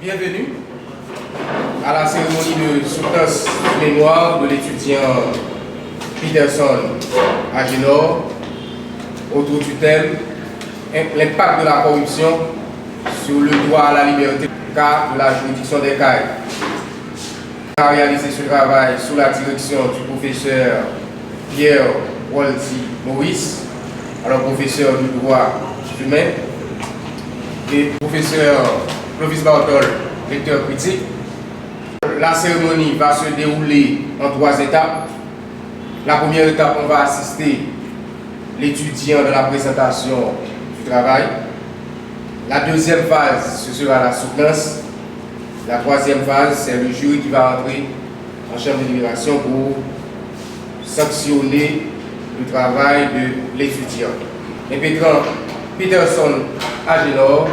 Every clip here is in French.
Bienvenue à la cérémonie de soutenance mémoire de l'étudiant Peterson Agenor autour du thème l'impact de la corruption sur le droit à la liberté car de la juridiction des CAI. On a réalisé ce travail sous la direction du professeur Pierre Walty Maurice, alors professeur du droit humain, et professeur Clovis Bartol, lecteur critique. La cérémonie va se dérouler en 3 étapes. La première étape, on va assister l'étudiant de la présentation du travail. La deuxième phase, ce sera la soutenance. La troisième phase, c'est le jury qui va entrer en chambre de délibération pour sanctionner le travail de l'étudiant. Impétrant Peterson Agenor,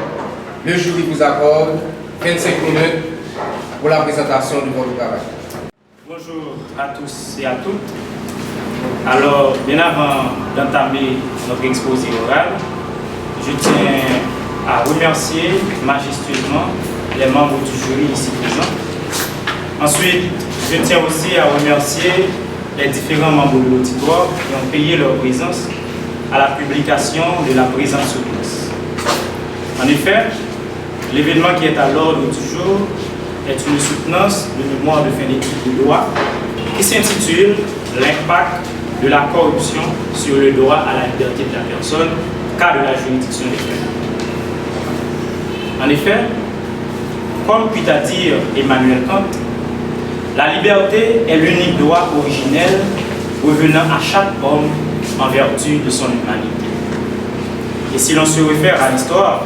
le jury vous accorde 25 minutes pour la présentation de votre travail. Bonjour à tous et à toutes. Alors, bien avant d'entamer notre exposé oral, je tiens à remercier majestueusement les membres du jury ici présents. Ensuite, je tiens aussi à remercier les différents membres de l'auditoire qui ont payé leur présence à la publication de la présente soutenance. En effet, l'événement qui est à l'ordre du jour est une soutenance de mémoire de fin d'études de droit qui s'intitule « L'impact de la corruption sur le droit à la liberté de la personne, cas de la juridiction des faits ». En effet, comme put à dire Emmanuel Kant, la liberté est l'unique droit originel revenant à chaque homme en vertu de son humanité. Et si l'on se réfère à l'histoire,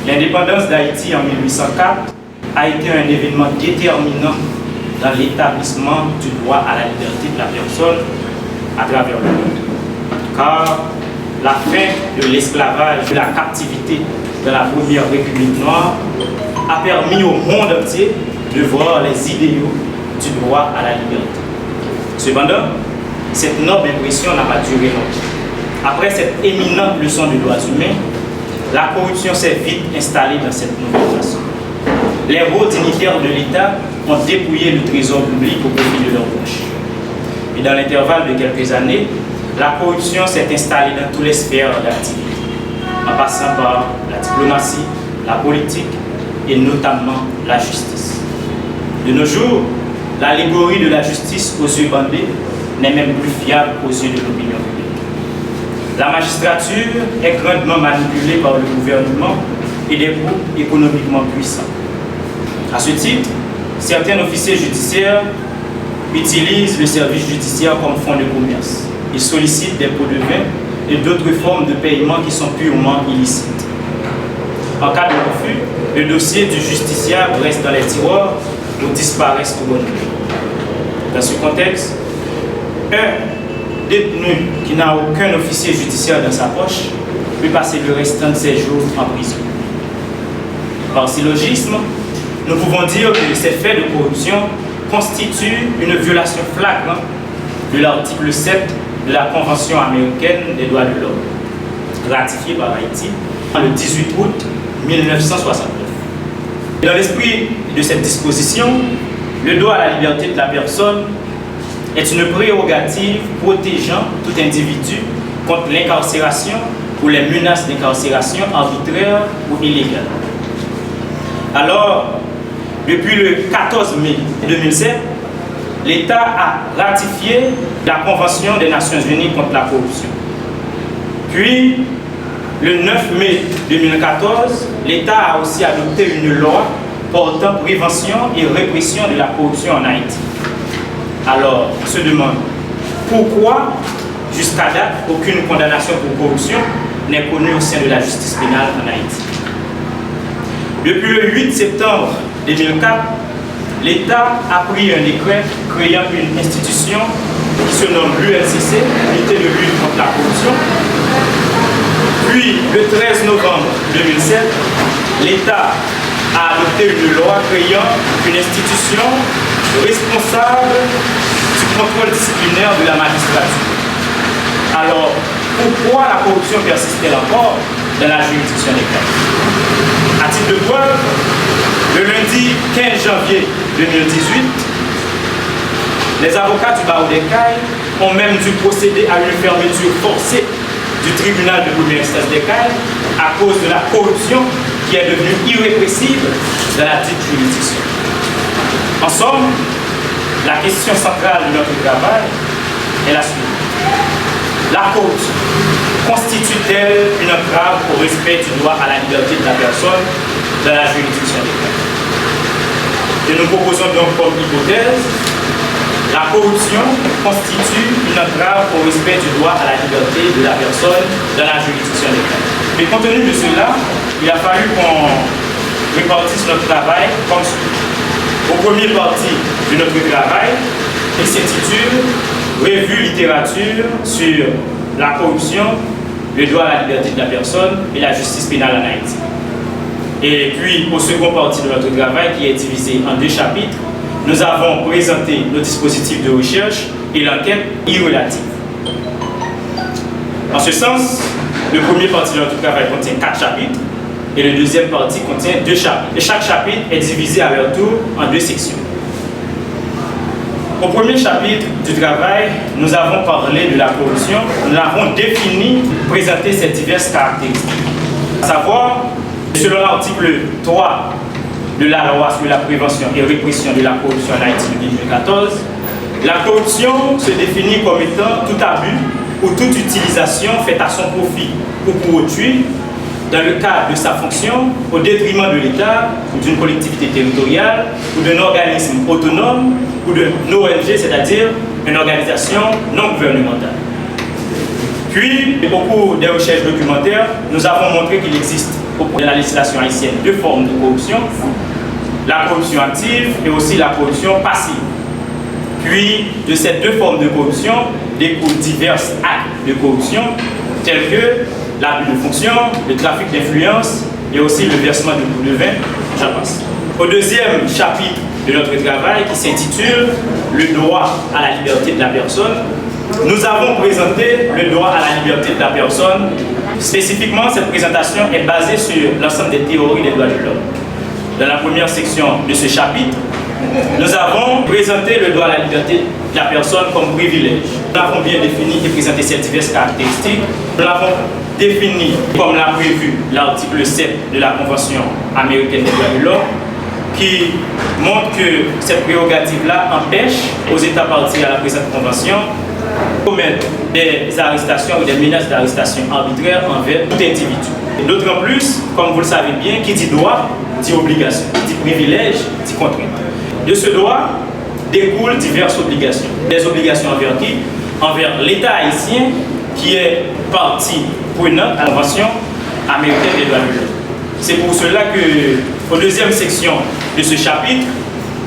l'indépendance d'Haïti en 1804 a été un événement déterminant dans l'établissement du droit à la liberté de la personne à travers le monde. Car la fin de l'esclavage, de la captivité de la première République noire a permis au monde entier de voir les idéaux du droit à la liberté. Cependant, cette noble impression n'a pas duré longtemps. Après cette éminente leçon de droits humains, la corruption s'est vite installée dans cette nouvelle façon. Les hauts dignitaires de l'État ont dépouillé le trésor public au profit de leurs poches. Et dans l'intervalle de quelques années, la corruption s'est installée dans toutes les sphères d'activité, en passant par la diplomatie, la politique et notamment la justice. De nos jours, l'allégorie de la justice aux yeux bandés n'est même plus fiable aux yeux de l'opinion publique. La magistrature est grandement manipulée par le gouvernement et des groupes économiquement puissants. À ce titre, certains officiers judiciaires utilisent le service judiciaire comme fonds de commerce. Ils sollicitent des pots de vin et d'autres formes de paiement qui sont purement illicites. En cas de refus, le dossier du justiciable reste dans les tiroirs ou disparaissent tout bonnement. Dans ce contexte, un détenu qui n'a aucun officier judiciaire dans sa poche peut passer le restant de ses jours en prison. Par syllogisme, nous pouvons dire que ces faits de corruption constituent une violation flagrante de l'article 7 de la Convention américaine des droits de l'homme, ratifiée par Haïti le 18 août 1969. Dans l'esprit de cette disposition, le droit à la liberté de la personne est une prérogative protégeant tout individu contre l'incarcération ou les menaces d'incarcération arbitraire ou illégale. Alors, depuis le 14 mai 2007, l'État a ratifié la Convention des Nations Unies contre la corruption. Puis, le 9 mai 2014, l'État a aussi adopté une loi portant prévention et répression de la corruption en Haïti. Alors, on se demande pourquoi, jusqu'à date, aucune condamnation pour corruption n'est connue au sein de la justice pénale en Haïti. Depuis le 8 septembre 2004, l'État a pris un décret créant une institution qui se nomme l'ULCC, l'unité de lutte contre la corruption. Puis, le 13 novembre 2007, l'État a adopté une loi créant une institution responsable du contrôle disciplinaire de la magistrature. Alors, pourquoi la corruption persiste-t-elle encore dans la juridiction des cas? À titre de preuve, Le lundi 15 janvier 2018, les avocats du barreau d'Écailles ont même dû procéder à une fermeture forcée du tribunal de première instance d'Écailles à cause de la corruption qui est devenue irrépressible dans la dite juridiction. En somme, la question centrale de notre travail est la suivante. La corruption constitue-t-elle une entrave au respect du droit à la liberté de la personne dans la juridiction d'Écailles? Et nous proposons donc comme hypothèse: la corruption constitue une entrave au respect du droit à la liberté de la personne dans la juridiction d'Écailles. Mais compte tenu de cela, il a fallu qu'on répartisse notre travail comme suit. Au premier partie de notre travail, il s'intitule Revue littérature sur la corruption, le droit à la liberté de la personne et la justice pénale en Haïti. Et puis, au second partie de notre travail, qui est divisé en 2 chapitres, nous avons présenté nos dispositifs de recherche et l'enquête irrelative. En ce sens, le premier partie de notre travail contient 4 chapitres et le deuxième partie contient 2 chapitres. Et chaque chapitre est divisé à leur tour en 2 sections. Au premier chapitre du travail, nous avons parlé de la corruption, nous avons défini, présenté ses diverses caractéristiques. À savoir, selon l'article 3 de la loi sur la prévention et répression de la corruption en Haïti de 2014, la corruption se définit comme étant tout abus ou toute utilisation faite à son profit ou pour autrui, dans le cadre de sa fonction, au détriment de l'État ou d'une collectivité territoriale ou d'un organisme autonome ou d'une ONG, c'est-à-dire une organisation non gouvernementale. Puis, au cours des recherches documentaires, nous avons montré qu'il existe au cours de la législation haïtienne 2 formes de corruption, la corruption active et aussi la corruption passive. Puis, de ces 2 formes de corruption découlent divers actes de corruption, tels que l'abus de fonction, le trafic d'influence et aussi le versement de bouts de vin, j'en passe. Au deuxième chapitre de notre travail qui s'intitule Le droit à la liberté de la personne, nous avons présenté le droit à la liberté de la personne. Spécifiquement, cette présentation est basée sur l'ensemble des théories des droits de l'homme. Dans la première section de ce chapitre, nous avons présenté le droit à la liberté de la personne comme privilège. Nous avons bien défini et présenté ces diverses caractéristiques. Nous l'avons défini comme l'a prévu l'article 7 de la Convention américaine des droits de l'homme, qui montre que cette prérogative-là empêche aux États partis à la présente Convention de commettre des arrestations ou des menaces d'arrestation arbitraires envers tout individu. D'autant plus, comme vous le savez bien, qui dit droit, dit obligation, qui dit privilège, dit contrainte. De ce droit découlent diverses obligations. Des obligations envers qui? Envers l'État haïtien, qui est partie prenante à la Convention américaine des droits de l'homme. C'est pour cela que, aux deuxième section de ce chapitre,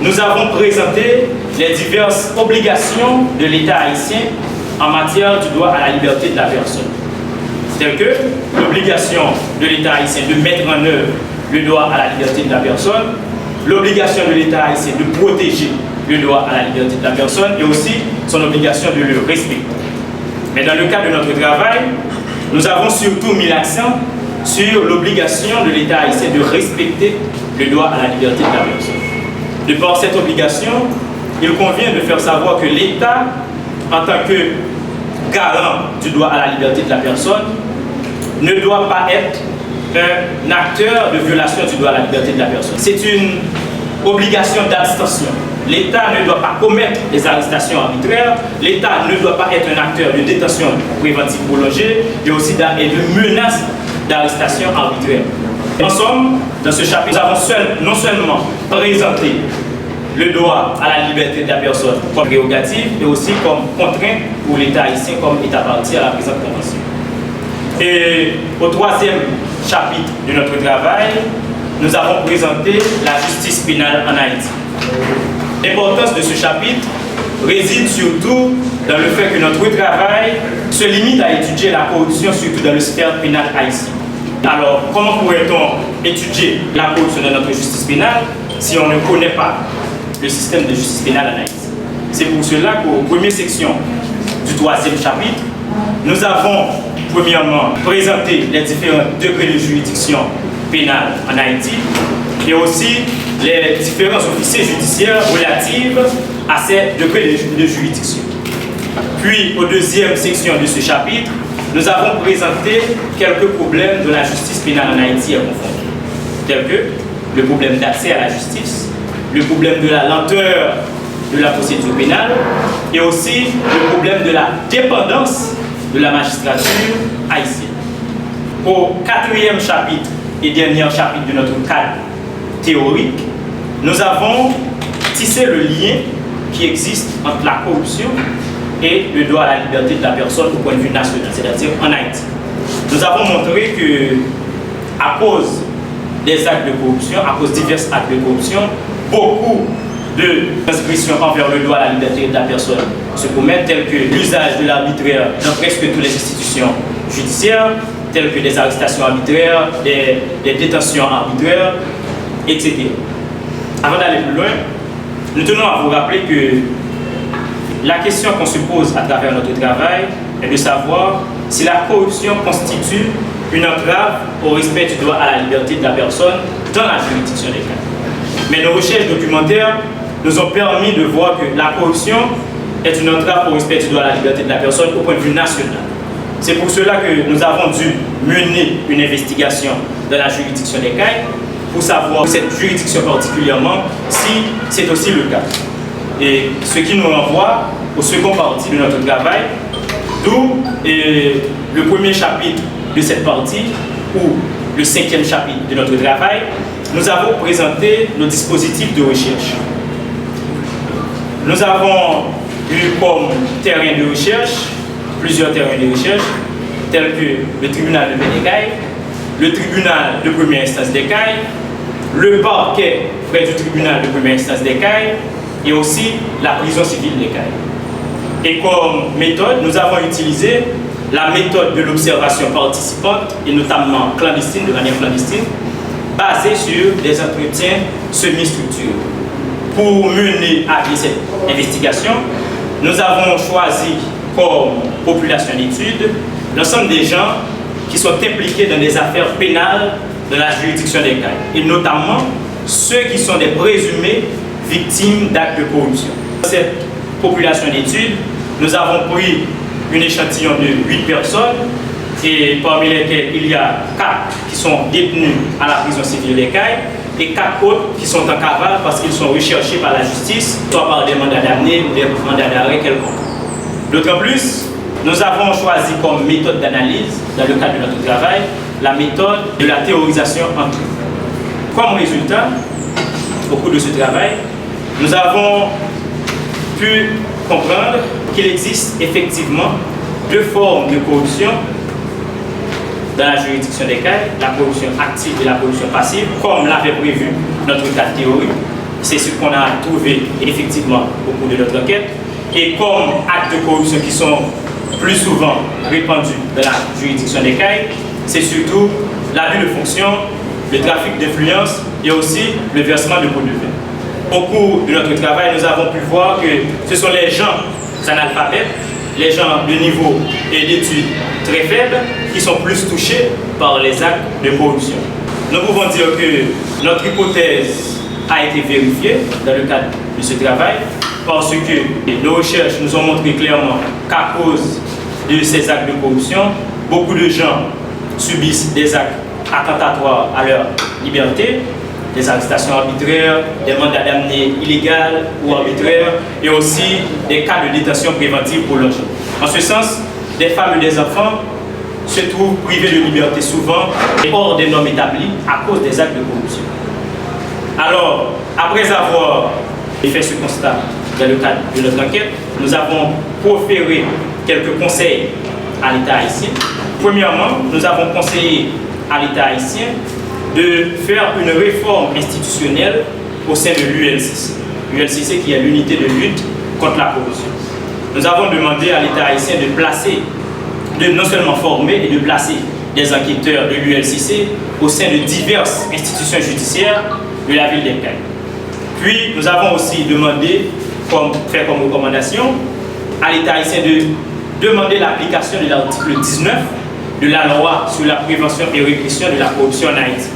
nous avons présenté les diverses obligations de l'État haïtien en matière du droit à la liberté de la personne. Telles que l'obligation de l'État haïtien de mettre en œuvre le droit à la liberté de la personne, l'obligation de l'État haïtien de protéger le droit à la liberté de la personne et aussi son obligation de le respecter. Mais dans le cadre de notre travail, nous avons surtout mis l'accent sur l'obligation de l'État haïtien de respecter le droit à la liberté de la personne. De par cette obligation, il convient de faire savoir que l'État, en tant que garant du droit à la liberté de la personne, ne doit pas être un acteur de violation du droit à la liberté de la personne. C'est une obligation d'abstention. L'État ne doit pas commettre des arrestations arbitraires, l'État ne doit pas être un acteur de détention préventive prolongée et aussi de menaces d'arrestation arbitraire. En somme, dans ce chapitre, nous avons non seulement présenté le droit à la liberté de la personne comme prérogative et aussi comme contrainte pour l'État haïtien comme État partie à la présente convention. Et au troisième chapitre de notre travail, nous avons présenté la justice pénale en Haïti. L'importance de ce chapitre réside surtout dans le fait que notre travail se limite à étudier la corruption, surtout dans le sphère pénal haïtien. Alors, comment pourrait-on étudier la corruption dans notre justice pénale si on ne connaît pas le système de justice pénale en Haïti? C'est pour cela qu'aux premières sections du troisième chapitre, nous avons premièrement présenté les différents degrés de juridiction pénale en Haïti, et aussi les différents officiers judiciaires relatifs à ces degrés de juridiction. Puis, aux deuxième section de ce chapitre, nous avons présenté quelques problèmes de la justice pénale en Haïti à confondre, tels que le problème d'accès à la justice, le problème de la lenteur de la procédure pénale et aussi le problème de la dépendance de la magistrature haïtienne. Au quatrième chapitre et dernier chapitre de notre cadre théorique, nous avons tissé le lien qui existe entre la corruption et le droit à la liberté de la personne au point de vue national, c'est-à-dire en Haïti. Nous avons montré que, à cause des actes de corruption, à cause de divers actes de corruption, beaucoup de transgressions envers le droit à la liberté de la personne se commettent, tels que l'usage de l'arbitraire dans presque toutes les institutions judiciaires, telles que des arrestations arbitraires, des détentions arbitraires, etc. Avant d'aller plus loin, nous tenons à vous rappeler que la question qu'on se pose à travers notre travail est de savoir si la corruption constitue une entrave au respect du droit à la liberté de la personne dans la juridiction des cas. Mais nos recherches documentaires nous ont permis de voir que la corruption est une entrave au respect du droit à la liberté de la personne au point de vue national. C'est pour cela que nous avons dû mener une investigation dans la juridiction des CAI pour savoir cette juridiction particulièrement si c'est aussi le cas. Et ce qui nous renvoie au second partie de notre travail, d'où le premier chapitre de cette partie ou le cinquième chapitre de notre travail, nous avons présenté nos dispositifs de recherche. Nous avons eu comme terrain de recherche plusieurs terrains de recherche, tels que le tribunal de Bénégaï, le tribunal de première instance des CAI, le parquet près du tribunal de première instance des CAI et aussi la prison civile des CAI. Et comme méthode, nous avons utilisé la méthode de l'observation participante et notamment clandestine, de manière clandestine, basée sur des entretiens semi-structurés. Pour mener à bien cette investigation, nous avons choisi comme population d'études l'ensemble des gens qui sont impliqués dans des affaires pénales de la juridiction des CAI, et notamment ceux qui sont des présumés victimes d'actes de corruption. Dans cette population d'études, nous avons pris un échantillon de 8 personnes, et parmi lesquelles il y a 4 qui sont détenus à la prison civile des CAI, et 4 autres qui sont en cavale parce qu'ils sont recherchés par la justice, soit par des mandats d'amener ou des mandats d'arrêt quelconques. D'autant plus, nous avons choisi comme méthode d'analyse, dans le cadre de notre travail, la méthode de la théorisation en truc. Comme résultat, au cours de ce travail, nous avons pu comprendre qu'il existe effectivement 2 formes de corruption dans la juridiction des CAI, la corruption active et la corruption passive, comme l'avait prévu notre cadre théorique. C'est ce qu'on a trouvé effectivement au cours de notre enquête. Et comme actes de corruption qui sont plus souvent répandus dans la juridiction des CAI, c'est surtout l'abus de fonction, le trafic d'influence et aussi le versement de pots de vin. Au cours de notre travail, nous avons pu voir que ce sont les gens analphabètes, les gens de niveau et d'études très faibles qui sont plus touchés par les actes de corruption. Nous pouvons dire que notre hypothèse a été vérifiée dans le cadre de ce travail parce que nos recherches nous ont montré clairement qu'à cause de ces actes de corruption, beaucoup de gens subissent des actes attentatoires à leur liberté, des arrestations arbitraires, des mandats d'amener illégaux ou arbitraires et aussi des cas de détention préventive prolongée. En ce sens, des femmes et des enfants se trouvent privés de liberté souvent et hors des normes établies à cause des actes de corruption. Alors, après avoir fait ce constat dans le cadre de notre enquête, nous avons proféré quelques conseils à l'État haïtien. Premièrement, nous avons conseillé à l'État haïtien de faire une réforme institutionnelle au sein de l'ULCC. L'ULCC qui est l'unité de lutte contre la corruption. Nous avons demandé à l'État haïtien de placer, de non seulement former et de placer des enquêteurs de l'ULCC au sein de diverses institutions judiciaires de la ville d'Incaï. Puis nous avons aussi demandé, fait comme recommandation, à l'État haïtien de demander l'application de l'article 19 de la loi sur la prévention et répression de la corruption en Haïti.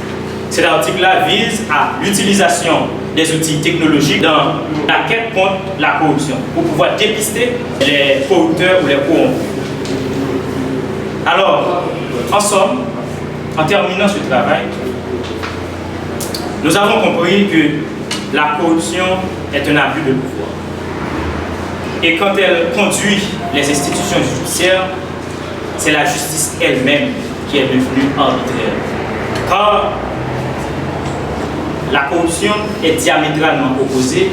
Cet article-là vise à l'utilisation des outils technologiques dans la quête contre la corruption pour pouvoir dépister les corrupteurs ou les corrompus. Alors, en somme, en terminant ce travail, nous avons compris que la corruption est un abus de pouvoir. Et quand elle conduit les institutions judiciaires, c'est la justice elle-même qui est devenue arbitraire. Car la corruption est diamétralement opposée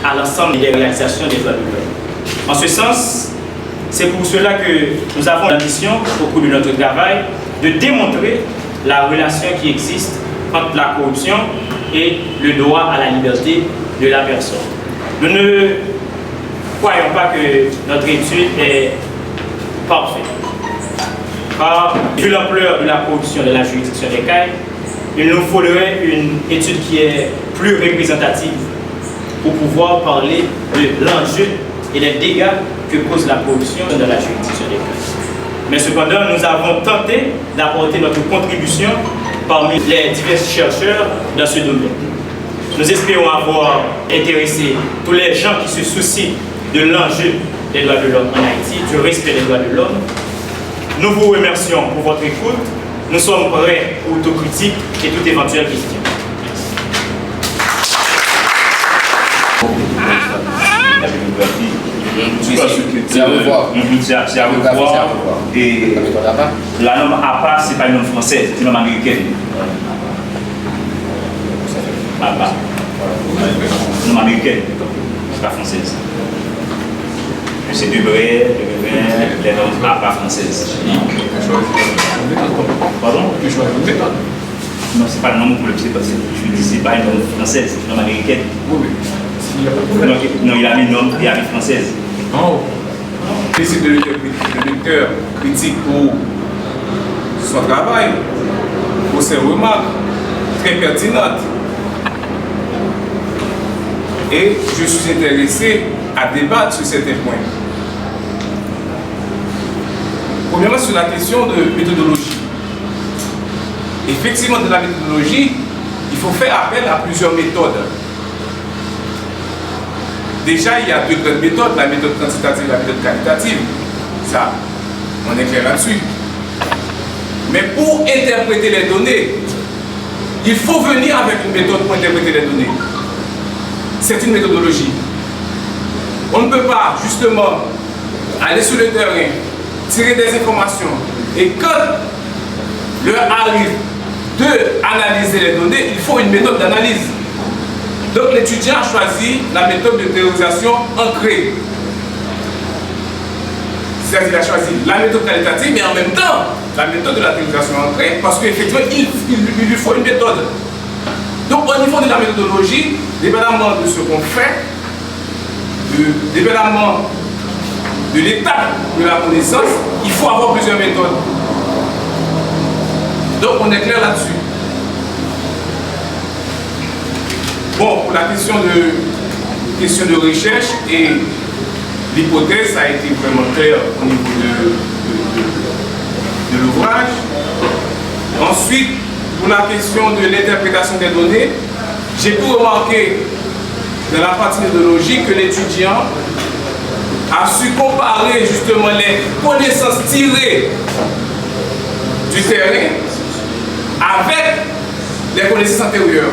à l'ensemble des réalisations des droits de l'homme. En ce sens, c'est pour cela que nous avons l'ambition, au cours de notre travail, de démontrer la relation qui existe entre la corruption et le droit à la liberté de la personne. Nous ne croyons pas que notre étude est parfaite. Car, vu l'ampleur de la corruption de la juridiction des CAI, il nous faudrait une étude qui est plus représentative pour pouvoir parler de l'enjeu et des dégâts que cause la corruption dans la juridiction des CAI. Mais cependant, nous avons tenté d'apporter notre contribution parmi les divers chercheurs dans ce domaine. Nous espérons avoir intéressé tous les gens qui se soucient de l'enjeu des droits de l'homme en Haïti, du respect des droits de l'homme. Nous vous remercions pour votre écoute. Nous sommes prêts pour autocritique et toute éventuelle question. C'est à revoir. C'est à revoir. Et la norme APA, ce n'est pas une norme française, c'est une norme américaine. APA. Une norme américaine, ce n'est pas française. C'est Debré, les normes APA françaises. Pardon? Non, c'est pas le nom pour le psy, parce que je dis c'est pas une norme française, c'est une norme américaine. Non, il a mis une norme française. Non. C'est de lecteur critique pour son travail, pour ses remarques très pertinentes. Et je suis intéressé à débattre sur certains points. Premièrement, sur la question de méthodologie. Effectivement, dans la méthodologie, il faut faire appel à plusieurs méthodes. Déjà, il y a deux grandes méthodes, la méthode quantitative et la méthode qualitative. Ça, on est clair là-dessus. Mais pour interpréter les données, il faut venir avec une méthode pour interpréter les données. C'est une méthodologie. On ne peut pas, justement, aller sur le terrain, tirer des informations, et quand l'heure arrive d'analyser les données, il faut une méthode d'analyse. Donc l'étudiant a choisi la méthode de théorisation ancrée. C'est-à-dire qu'il a choisi la méthode qualitative, mais en même temps, la méthode de la théorisation ancrée, parce qu'effectivement, il lui faut une méthode. Donc au niveau de la méthodologie, dépendamment de ce qu'on fait, dépendamment de l'étape de la connaissance, il faut avoir plusieurs méthodes. Donc on est clair là-dessus. Bon, pour la question de recherche et l'hypothèse, ça a été vraiment clair au niveau de l'ouvrage. Ensuite, pour la question de l'interprétation des données, j'ai pu remarquer dans la partie méthodologique que l'étudiant a su comparer justement les connaissances tirées du terrain avec les connaissances antérieures,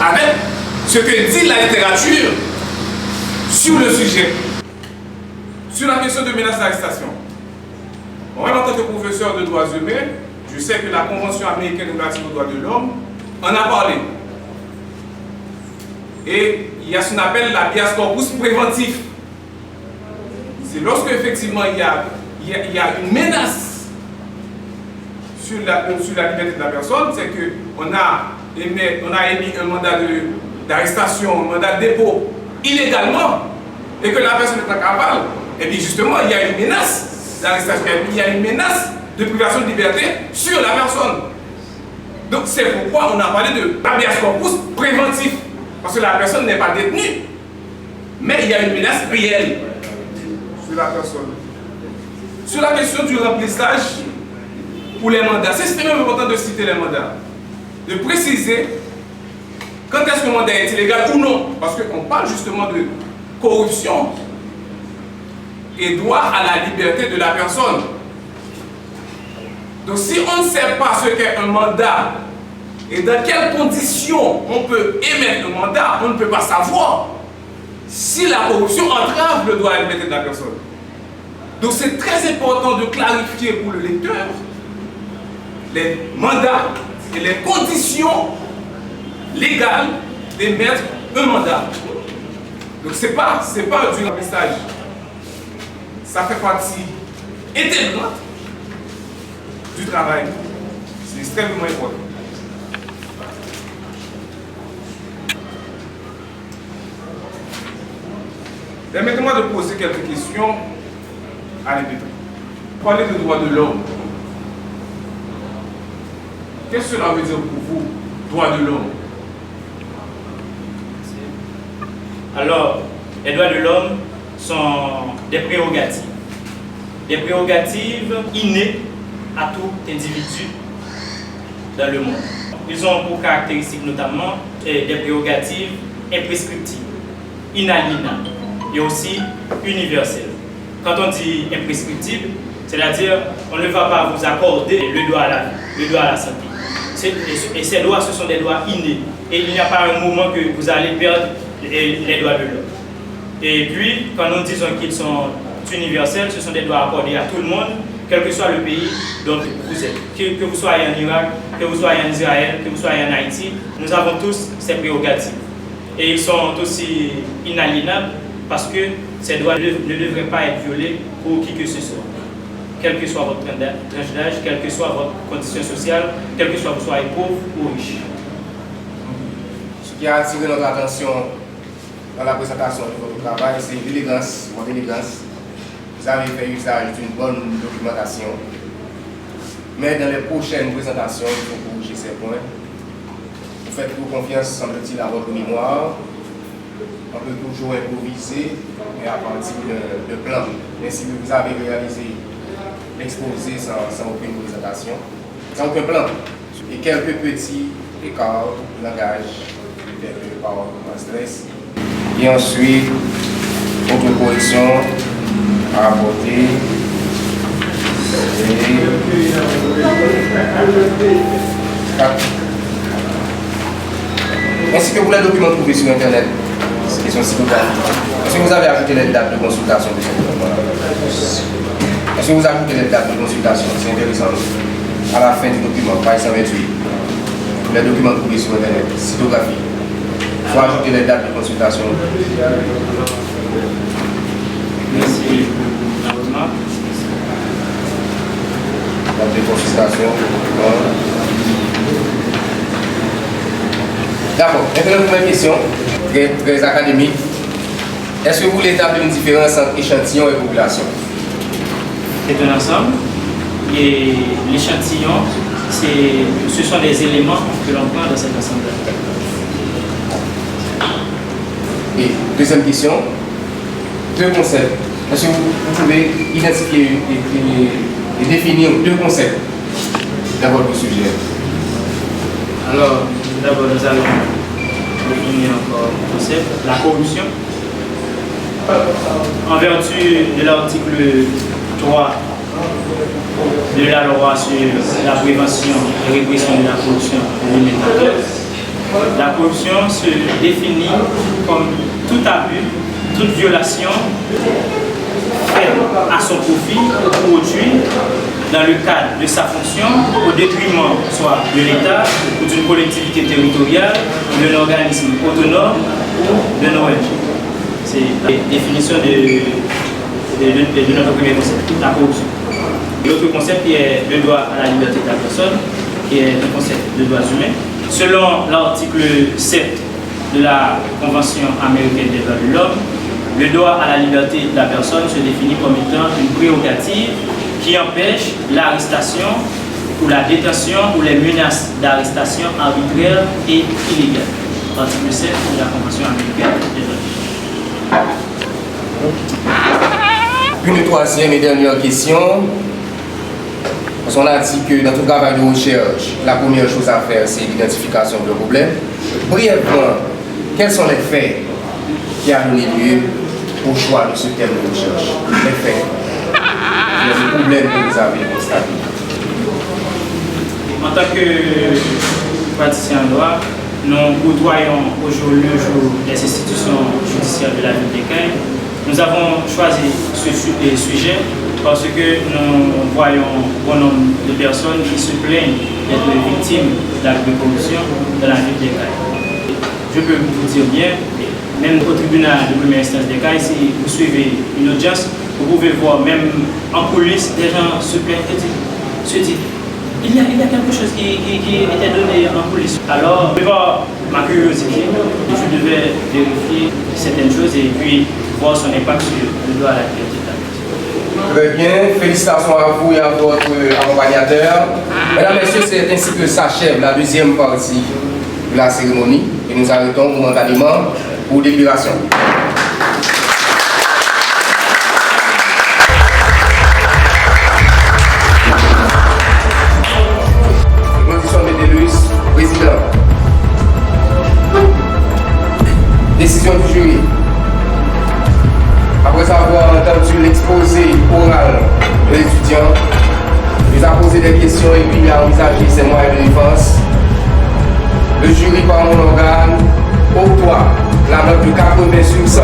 avec ce que dit la littérature sur le sujet. Sur la question de menace d'arrestation, moi en tant que professeur de droits humains, je sais que la Convention américaine relative aux droits de l'homme en a parlé. Et il y a ce qu'on appelle l'habeas corpus préventif. C'est lorsque effectivement il y a une menace sur la liberté de la personne, c'est qu'on a émis un mandat d'arrestation, un mandat de dépôt illégalement, et que la personne est incapable, et bien justement il y a une menace d'arrestation, il y a une menace de privation de liberté sur la personne. Donc c'est pourquoi on a parlé de habeas corpus préventif, parce que la personne n'est pas détenue, mais il y a une menace réelle sur la personne. Sur la question du remplissage pour les mandats, c'est extrêmement important de citer les mandats. de préciser quand est-ce que le mandat est illégal ou non. Parce qu'on parle justement de corruption et droit à la liberté de la personne. Donc si on ne sait pas ce qu'est un mandat et dans quelles conditions on peut émettre le mandat, on ne peut pas savoir si la corruption entrave le droit à la liberté de la personne. Donc c'est très important de clarifier pour le lecteur les mandats et les conditions légales d'émettre un mandat. Donc c'est pas du remplissage. Ça fait partie intégrante du travail. C'est extrêmement important. Permettez-moi de poser quelques questions à l'invité. Parler de droits de l'homme. Qu'est-ce que cela veut dire pour vous, droits de l'homme? Alors, les droits de l'homme sont des prérogatives. Des prérogatives innées à tout individu dans le monde. Ils ont pour caractéristique notamment des prérogatives imprescriptibles, inaliénables et aussi universelles. Quand on dit imprescriptible, c'est-à-dire on ne va pas vous accorder le droit à la vie, le droit à la santé. Et ces droits, ce sont des droits innés. Et il n'y a pas un moment que vous allez perdre les droits de l'homme. Et puis, quand nous disons qu'ils sont universels, ce sont des droits accordés à tout le monde, quel que soit le pays dont vous êtes. Que vous soyez en Irak, que vous soyez en Israël, que vous soyez en Haïti, nous avons tous ces prérogatives. Et ils sont aussi inaliénables parce que ces droits ne devraient pas être violés pour qui que ce soit. Quel que soit votre tranche d'âge, quelle que soit votre condition sociale, quel que soit vous soyez pauvre ou riche. Ce qui a attiré notre attention dans la présentation de votre travail, c'est l'élégance, votre élégance. Vous avez fait usage d'une bonne documentation. Mais dans les prochaines présentations, il faut corriger ces points. Vous faites trop confiance, semble-t-il, à votre mémoire. On peut toujours improviser, mais à partir de plans. Ainsi que vous avez réalisé l'exposé sans aucune présentation, sans aucun plan. Et quelques petits écarts de langage, peut-être par stress. Et ensuite, autre correction à apporter. Ainsi que vous les documents trouvés sur Internet, qui sont significatifs. Est-ce que vous avez ajouté les dates de consultation de cette document? Est-ce que vous ajoutez les dates de consultation? C'est intéressant. À la fin du document, page 128, les documents trouvés sur Internet, cytographie. Il faut ajouter les dates de consultation. Merci. Date de consultation. D'accord. Maintenant, une première question, très académique. Est-ce que vous voulez établir une différence entre échantillon et population? C'est un ensemble et l'échantillon, ce sont des éléments que l'on prend dans cet ensemble. Et deuxième question, deux concepts. Est-ce que vous pouvez identifier et définir deux concepts d'abord le sujet? Alors, d'abord nous allons définir encore le concept, la corruption. En vertu de l'article 3 de la loi sur la prévention et répression de la corruption de 2014, la corruption se définit comme tout abus, toute violation faite à son profit ou autrui dans le cadre de sa fonction au détriment soit de l'État ou d'une collectivité territoriale, d'un organisme autonome ou d'un ONG. C'est la définition de notre premier concept, la corruption. L'autre concept qui est le droit à la liberté de la personne, qui est le concept de droits humains. Selon l'article 7 de la Convention américaine des droits de l'homme, le droit à la liberté de la personne se définit comme étant une prérogative qui empêche l'arrestation ou la détention ou les menaces d'arrestation arbitraire et illégale. Article 7 de la Convention américaine des droits de l'homme. Une troisième et dernière question. Parce qu'on a dit que dans tout travail de recherche, la première chose à faire, c'est l'identification de problème. Brièvement, quels sont les faits qui ont donné lieu au choix de ce thème de recherche? Les faits, les problèmes que vous avez constatés. En tant que praticien en droit, nous côtoyons au jour le jour les institutions judiciaires de la ville d'Écailles. Nous avons choisi ce sujet parce que nous voyons bon nombre de personnes qui se plaignent d'être victimes d'actes de corruption dans la ville d'Écailles. Je peux vous dire bien, même au tribunal de première instance d'Écailles, si vous suivez une audience, vous pouvez voir même en coulisses des gens se plaignent et se disent il y a quelque chose qui était donné en coulisses. Alors, devant ma curiosité, je devais vérifier certaines choses et puis voir son impact sur le droit à la liberté. Très bien, félicitations à vous et à votre accompagnateur. Mesdames et messieurs, c'est ainsi que s'achève la deuxième partie de la cérémonie et nous arrêtons momentanément pour délibération. Président. Décision du jury. Après avoir entendu l'exposé oral de l'étudiant, il a posé des questions et puis il a envisagé ses moyens de défense. Le jury, par mon organe, octroie la note de 80 sur 100.